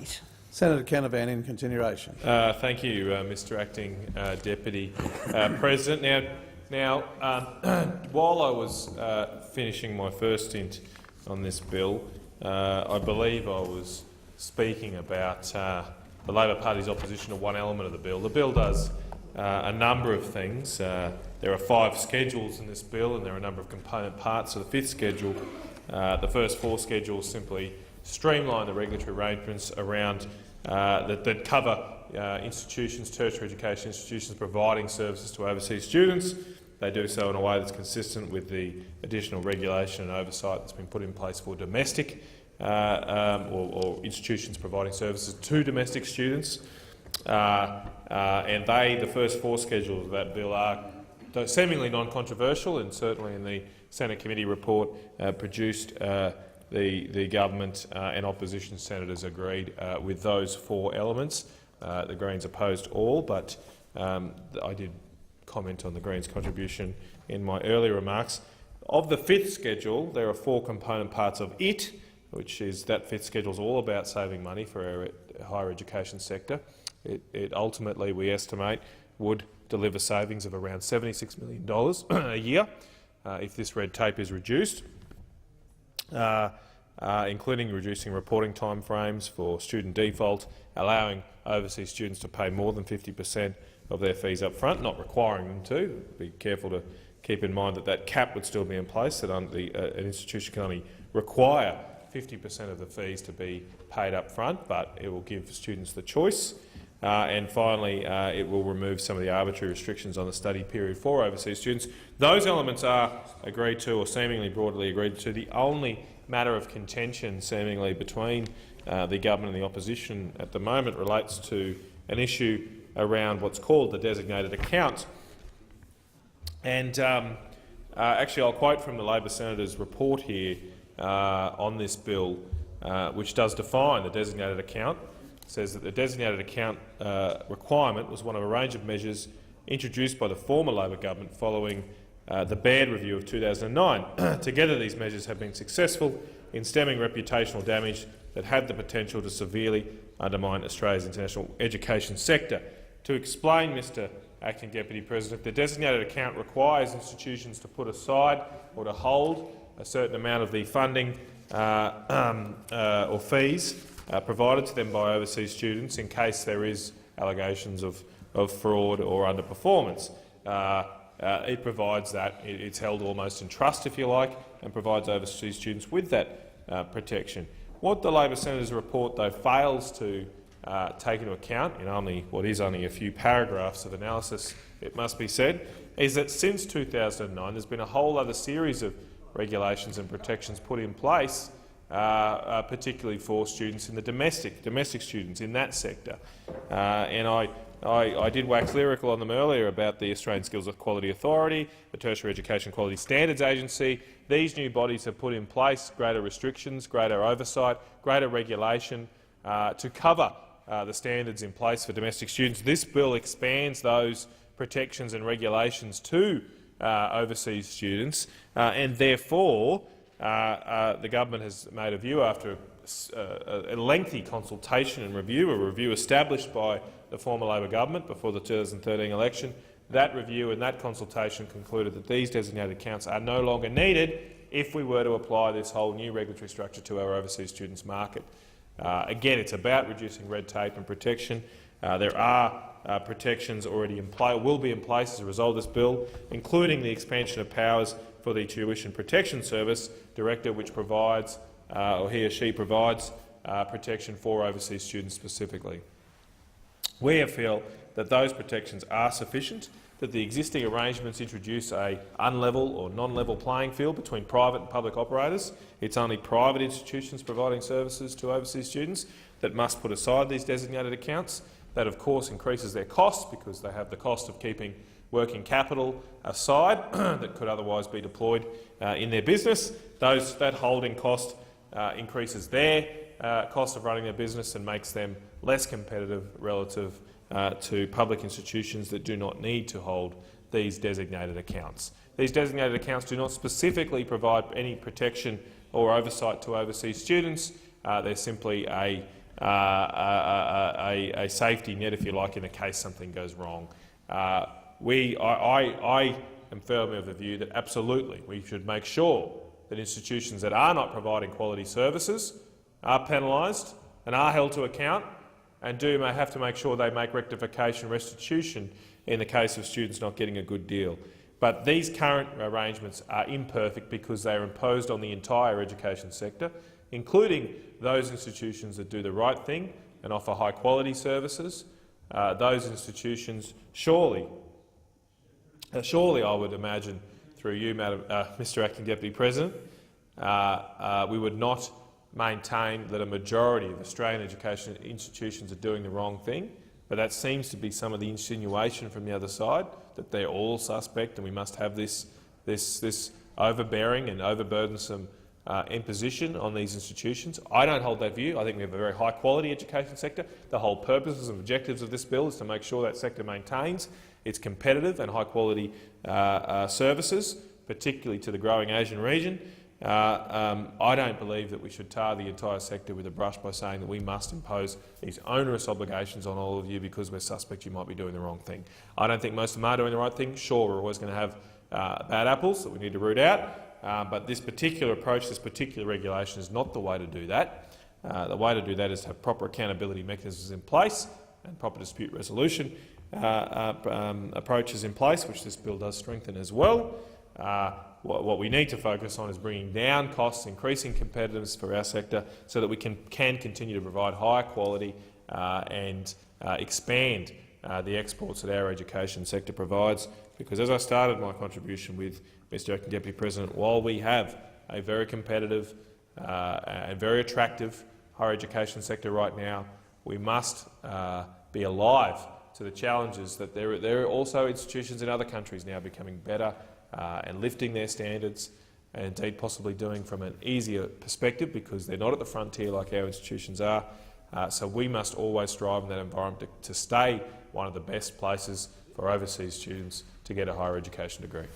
please. Senator Canavan in continuation. Thank you, Mr Acting Deputy President. Now, while I was finishing my first stint on this bill, I believe I was speaking about the Labor Party's opposition to one element of the bill. The bill does a number of things. There are 5 schedules in this bill, and there are a number of component parts of the 5th schedule. The first 4 schedules simply streamline the regulatory arrangements around that cover institutions, tertiary education institutions providing services to overseas students. They do so in a way that's consistent with the additional regulation and oversight that's been put in place for domestic or institutions providing services to domestic students. And the first 4 schedules of that bill are seemingly non-controversial, and certainly in the Senate committee report produced, the government and opposition senators agreed with those 4 elements. The Greens opposed all, but I did comment on the Greens' contribution in my earlier remarks. Of the 5th schedule, there are 4 component parts of it, which is that 5th schedule is all about saving money for our higher education sector. It ultimately, we estimate, would deliver savings of around $76 million a year if this red tape is reduced, including reducing reporting timeframes for student default, allowing overseas students to pay more than 50% of their fees up front, not requiring them to. Be careful to keep in mind that that cap would still be in place, that an institution can only require 50% of the fees to be paid up front, but it will give students the choice. And finally, it will remove some of the arbitrary restrictions on the study period for overseas students. Those elements are agreed to, or seemingly broadly agreed to. The only matter of contention, seemingly, between the government and the opposition at the moment relates to an issue around what's called the designated account. And actually, I'll quote from the Labor senator's report here on this bill, which does define the designated account. It says that the designated account requirement was one of a range of measures introduced by the former Labor government following the Baird review of 2009. Together, these measures have been successful in stemming reputational damage that had the potential to severely undermine Australia's international education sector. To explain, Mr Acting Deputy President, the designated account requires institutions to put aside or to hold a certain amount of the funding or fees provided to them by overseas students in case there is allegations of fraud or underperformance. It provides that. It's held almost in trust, if you like, and provides overseas students with that protection. What the Labor senator's report, though, fails to take into account in only a few paragraphs of analysis, it must be said, is that since 2009 there's been a whole other series of regulations and protections put in place, particularly for students in the domestic students in that sector. And I did wax lyrical on them earlier about the Australian Skills Quality Authority, the Tertiary Education Quality Standards Agency. These new bodies have put in place greater restrictions, greater oversight, greater regulation to cover the standards in place for domestic students. This bill expands those protections and regulations to overseas students, and therefore the government has made a view after a lengthy consultation and review, a review established by the former Labor government before the 2013 election. That review and that consultation concluded that these designated accounts are no longer needed if we were to apply this whole new regulatory structure to our overseas students market. Again, it's about reducing red tape and protection. There are protections already in place, will be in place as a result of this bill, including the expansion of powers for the Tuition Protection Service Director, which provides, or he or she provides, protection for overseas students specifically. We feel that those protections are sufficient, that the existing arrangements introduce a unlevel or non-level playing field between private and public operators. It's only private institutions providing services to overseas students that must put aside these designated accounts. That, of course, increases their costs because they have the cost of keeping working capital aside that could otherwise be deployed in their business. That holding cost increases their cost of running their business and makes them less competitive relative to public institutions that do not need to hold these designated accounts. These designated accounts do not specifically provide any protection or oversight to overseas students. They're simply a a safety net, if you like, in the case something goes wrong. I am firmly of the view that absolutely we should make sure that institutions that are not providing quality services are penalised and are held to account, and may have to make sure they make rectification restitution in the case of students not getting a good deal. But these current arrangements are imperfect because they are imposed on the entire education sector, including those institutions that do the right thing and offer high-quality services. Those institutions, surely I would imagine, through you, Mr Acting Deputy President, we would not maintain that a majority of Australian education institutions are doing the wrong thing, but that seems to be some of the insinuation from the other side, that they're all suspect and we must have this overbearing and overburdensome imposition on these institutions. I don't hold that view. I think we have a very high-quality education sector. The whole purposes and objectives of this bill is to make sure that sector maintains its competitive and high-quality services, particularly to the growing Asian region. I don't believe that we should tar the entire sector with a brush by saying that we must impose these onerous obligations on all of you because we're suspect you might be doing the wrong thing. I don't think most of them are doing the right thing. Sure, we're always going to have bad apples that we need to root out, but this particular approach, this particular regulation is not the way to do that. The way to do that is to have proper accountability mechanisms in place and proper dispute resolution approaches in place, which this bill does strengthen as well. What we need to focus on is bringing down costs, increasing competitiveness for our sector so that we can continue to provide higher quality and expand the exports that our education sector provides. Because as I started my contribution with, Mr Acting Deputy President, while we have a very competitive and very attractive higher education sector right now, we must be alive to the challenges that there are also institutions in other countries now becoming better and lifting their standards, and indeed possibly doing from an easier perspective because they're not at the frontier like our institutions are. So we must always strive in that environment to stay one of the best places for overseas students to get a higher education degree.